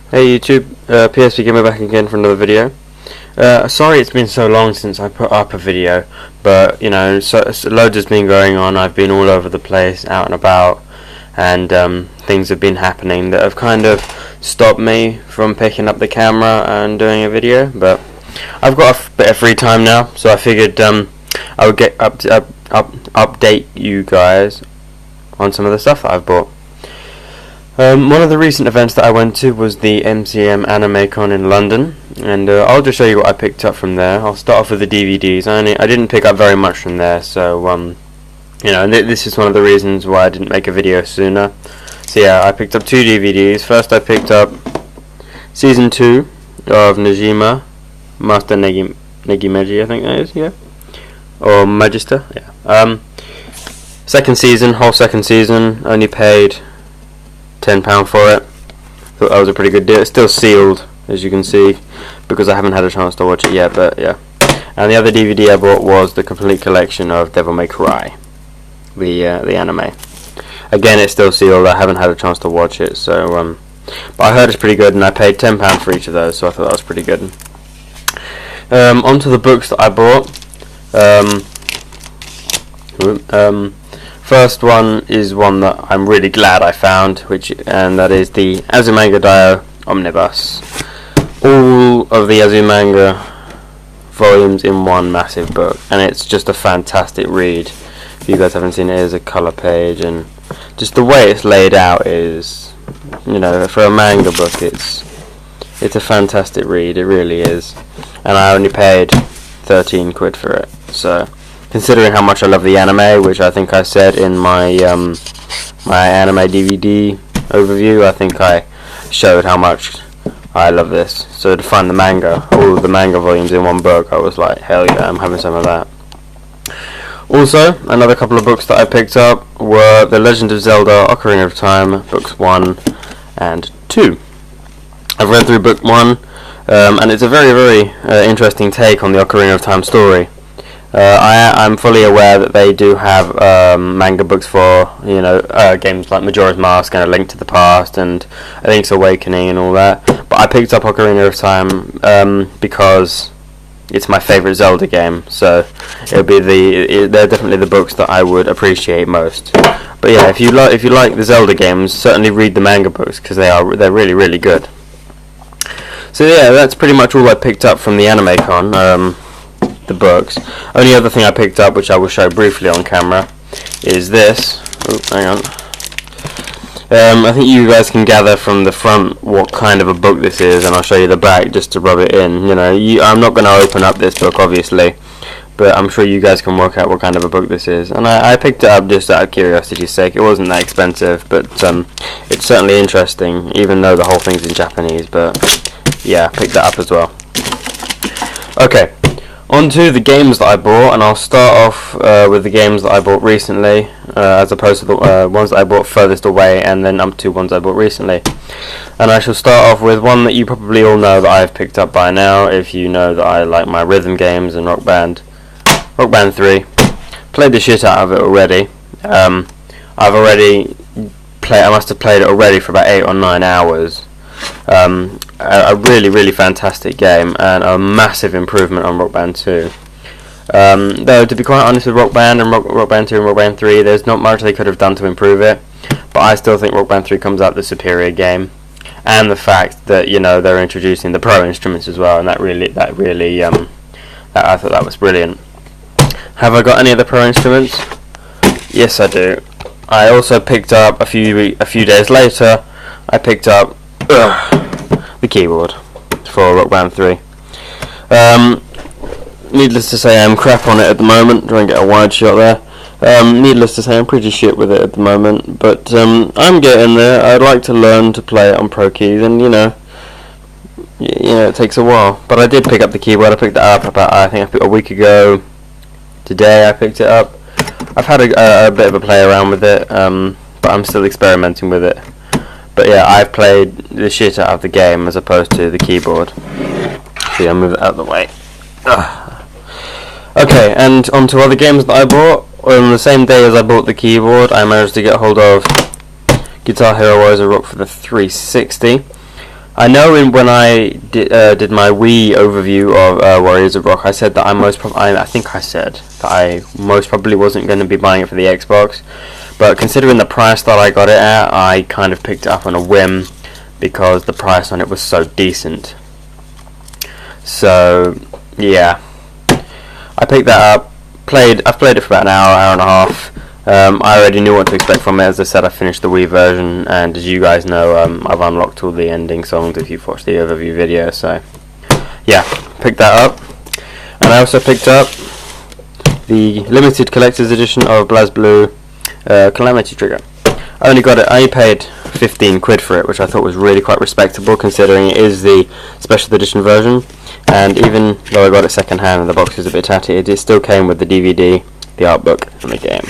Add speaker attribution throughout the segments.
Speaker 1: Hey YouTube, PSP Gamer back again for another video. Sorry it's been so long since I put up a video, but you know, so loads has been going on. I've been all over the place, out and about, and things have been happening that have kind of stopped me from picking up the camera and doing a video. But I've got a bit of free time now, so I figured I would get update you guys on some of the stuff that I've bought. One of the recent events that I went to was the MCM AnimeCon in London, and I'll just show you what I picked up from there. I'll start off with the DVDs. I didn't pick up very much from there, so you know, this is one of the reasons why I didn't make a video sooner. So yeah, I picked up two DVDs. First I picked up Season 2 of Najima Master Negimeji, I think that is, yeah, or Magister, yeah. Whole second season, only paid £10 for it. Thought that was a pretty good deal. It's still sealed, as you can see, because I haven't had a chance to watch it yet, but yeah. And the other DVD I bought was the complete collection of Devil May Cry, the anime. Again, it's still sealed. I haven't had a chance to watch it, so but I heard it's pretty good, and I paid £10 for each of those, so I thought that was pretty good. Onto the books that I bought. First one is one that I'm really glad I found, and that is the Azumanga Daioh Omnibus. All of the Azumanga volumes in one massive book, and it's just a fantastic read. If you guys haven't seen it, here's a colour page, and just the way it's laid out is, you know, for a manga book, it's a fantastic read. It really is, and I only paid 13 quid for it. So, considering how much I love the anime, which I think I said in my my anime DVD overview, I think I showed how much I love this. So to find the manga, all of the manga volumes in one book, I was like, hell yeah, I'm having some of that. Also, another couple of books that I picked up were The Legend of Zelda: Ocarina of Time, books 1 and 2. I've read through book 1, and it's a very, very interesting take on the Ocarina of Time story. I'm fully aware that they do have manga books for, you know, games like Majora's Mask and A Link to the Past and A Link's Awakening and all that. But I picked up Ocarina of Time because it's my favourite Zelda game, so they're definitely the books that I would appreciate most. But yeah, if you like the Zelda games, certainly read the manga books because they're really, really good. So yeah, that's pretty much all I picked up from the AnimeCon. The books. Only other thing I picked up, which I will show briefly on camera, is this. Oh, hang on. I think you guys can gather from the front what kind of a book this is, and I'll show you the back just to rub it in. You know, I'm not going to open up this book, obviously, but I'm sure you guys can work out what kind of a book this is. And I picked it up just out of curiosity's sake. It wasn't that expensive, but it's certainly interesting, even though the whole thing's in Japanese. But yeah, I picked that up as well. Okay. On to the games that I bought, and I'll start off with the games that I bought recently, as opposed to the ones that I bought furthest away, and then up to ones I bought recently. And I shall start off with one that you probably all know that I've picked up by now, if you know that I like my rhythm games and Rock Band. Rock Band 3. Played the shit out of it already. I must have played it already for about 8 or 9 hours. A really, really fantastic game, and a massive improvement on Rock Band 2. Though, to be quite honest with Rock Band and Rock Band 2 and Rock Band 3, there's not much they could have done to improve it, but I still think Rock Band 3 comes out the superior game, and the fact that, you know, they're introducing the pro instruments as well, and that I thought that was brilliant. Have I got any of the pro instruments? Yes, I do. I also picked up a few days later. I picked up the keyboard for Rock Band 3. Needless to say, I'm crap on it at the moment. Try and get a wide shot there. Needless to say, I'm pretty shit with it at the moment, but I'm getting there. I'd like to learn to play it on pro keys, and you know, it takes a while. But I did pick up the keyboard. I picked it up about, I think, a week ago. Today I picked it up. I've had a bit of a play around with it, but I'm still experimenting with it. But yeah, I've played the shit out of the game as opposed to the keyboard. See, I'll move it out of the way. Ugh. Okay, and on to other games that I bought. On the same day as I bought the keyboard, I managed to get hold of Guitar Hero Oizo Rock for the 360. I know when I did my Wii overview of Warriors of Rock, I said that I think I said that I most probably wasn't going to be buying it for the Xbox, but considering the price that I got it at, I kind of picked it up on a whim because the price on it was so decent. So yeah, I picked that up. I've played it for about an hour and a half. I already knew what to expect from it. As I said, I finished the Wii version, and as you guys know, I've unlocked all the ending songs if you've watched the overview video. So yeah, picked that up. And I also picked up the limited collector's edition of BlazBlue Calamity Trigger. I only paid 15 quid for it, which I thought was really quite respectable considering it is the special edition version. And even though I got it second hand and the box is a bit tatty, it still came with the DVD, the art book, and the game.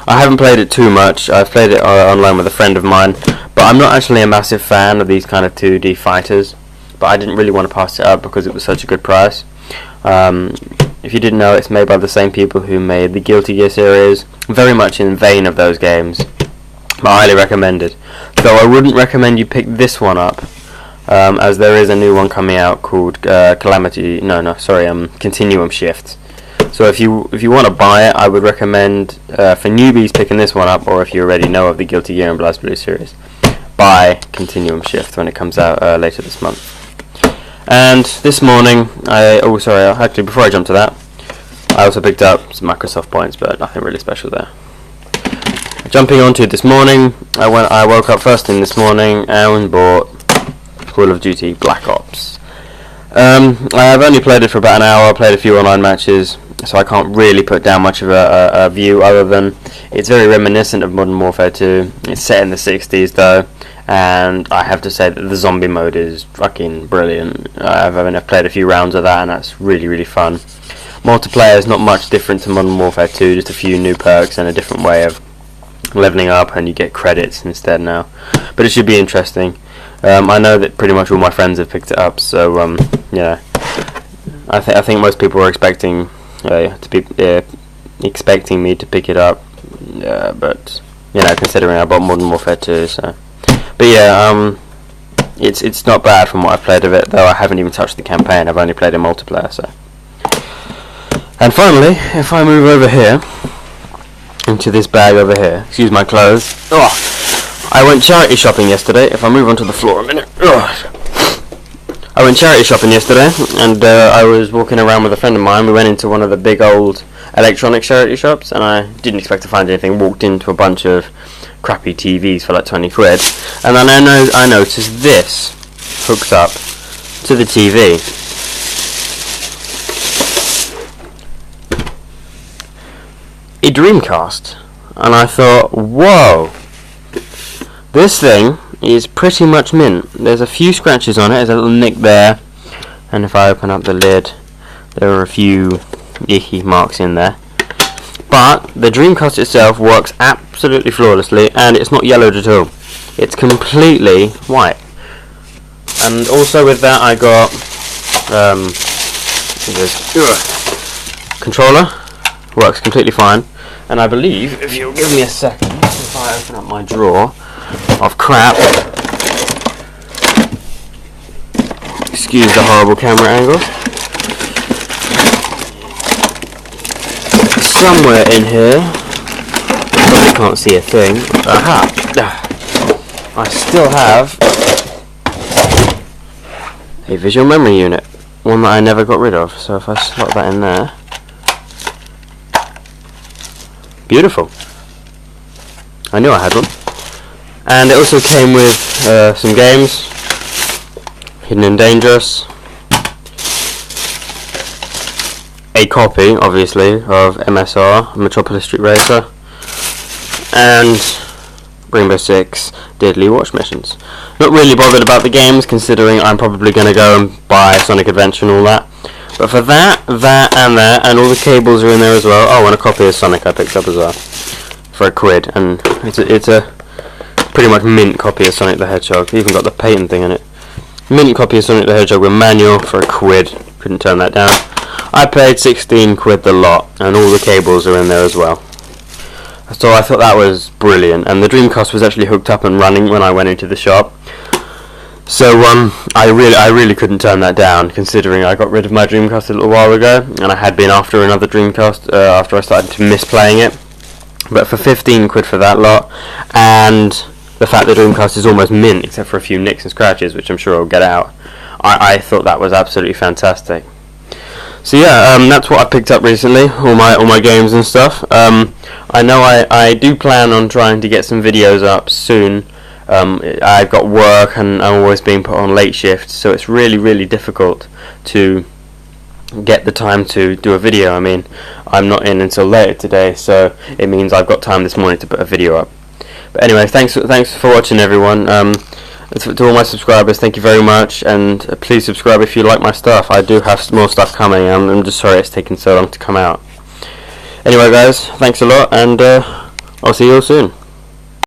Speaker 1: I haven't played it too much. I've played it online with a friend of mine, but I'm not actually a massive fan of these kind of 2D fighters. But I didn't really want to pass it up because it was such a good price. If you didn't know, it's made by the same people who made the Guilty Gear series, very much in vein of those games. But I highly recommend it. Though I wouldn't recommend you pick this one up, as there is a new one coming out called Continuum Shift. So if you want to buy it, I would recommend for newbies picking this one up, or if you already know of the Guilty Gear and BlazBlue series, buy Continuum Shift when it comes out later this month. And this morning, actually before I jump to that, I also picked up some Microsoft points, but nothing really special there. Jumping on to this morning, I woke up first thing this morning and bought Call of Duty Black Ops. I've only played it for about an hour. I played a few online matches, so I can't really put down much of a view other than it's very reminiscent of Modern Warfare 2. It's set in the 60s though, and I have to say that the zombie mode is fucking brilliant. I've played a few rounds of that, and that's really, really fun. Multiplayer is not much different to Modern Warfare 2, just a few new perks and a different way of leveling up, and you get credits instead now. But it should be interesting. I know that pretty much all my friends have picked it up, so yeah. I think most people were expecting expecting me to pick it up, but you know, considering I bought Modern Warfare 2, so. But yeah, it's not bad from what I've played of it, though I haven't even touched the campaign. I've only played in multiplayer, so. And finally, if I move over here into this bag over here, excuse my clothes. I went charity shopping yesterday. If I move onto the floor a minute. I went charity shopping yesterday, and I was walking around with a friend of mine. We went into one of the big old electronic charity shops, and I didn't expect to find anything. Walked into a bunch of crappy TVs for like 20 quid, and then I noticed this hooked up to the TV. A Dreamcast, and I thought, whoa, this thing is pretty much mint. There's a few scratches on it, there's a little nick there, and if I open up the lid, there are a few icky marks in there. But the Dreamcast itself works absolutely flawlessly, and it's not yellowed at all. It's completely white. And also with that, I got controller. Works completely fine, and I believe, if you'll give me a second, if I open up my drawer of crap, excuse the horrible camera angle, somewhere in here, I probably can't see a thing, I still have a visual memory unit, one that I never got rid of, so if I slot that in there, beautiful. I knew I had one. And it also came with some games. Hidden and Dangerous. A copy, obviously, of MSR, Metropolis Street Racer. And Rainbow Six Deadly Watch Missions. Not really bothered about the games, considering I'm probably going to go and buy Sonic Adventure and all that. But for that, and all the cables are in there as well. Oh, and a copy of Sonic I picked up as well for a quid, and it's a pretty much mint copy of Sonic the Hedgehog. Even got the patent thing in it. Mint copy of Sonic the Hedgehog with manual for a quid. Couldn't turn that down. I paid 16 quid the lot, and all the cables are in there as well. So I thought that was brilliant, and the Dreamcast was actually hooked up and running when I went into the shop. So I really couldn't turn that down, considering I got rid of my Dreamcast a little while ago, and I had been after another Dreamcast after I started to miss playing it. But for 15 quid for that lot, and the fact that Dreamcast is almost mint, except for a few nicks and scratches, which I'm sure I'll get out, I thought that was absolutely fantastic. So yeah, that's what I picked up recently, all my games and stuff. I know I do plan on trying to get some videos up soon. I've got work and I'm always being put on late shifts, so it's really difficult to get the time to do a video. I mean, I'm not in until later today, so it means I've got time this morning to put a video up. But anyway, thanks for watching, everyone. To all my subscribers, thank you very much, and please subscribe if you like my stuff. I do have more stuff coming. I'm just sorry it's taken so long to come out. Anyway, guys, thanks a lot, and I'll see you all soon.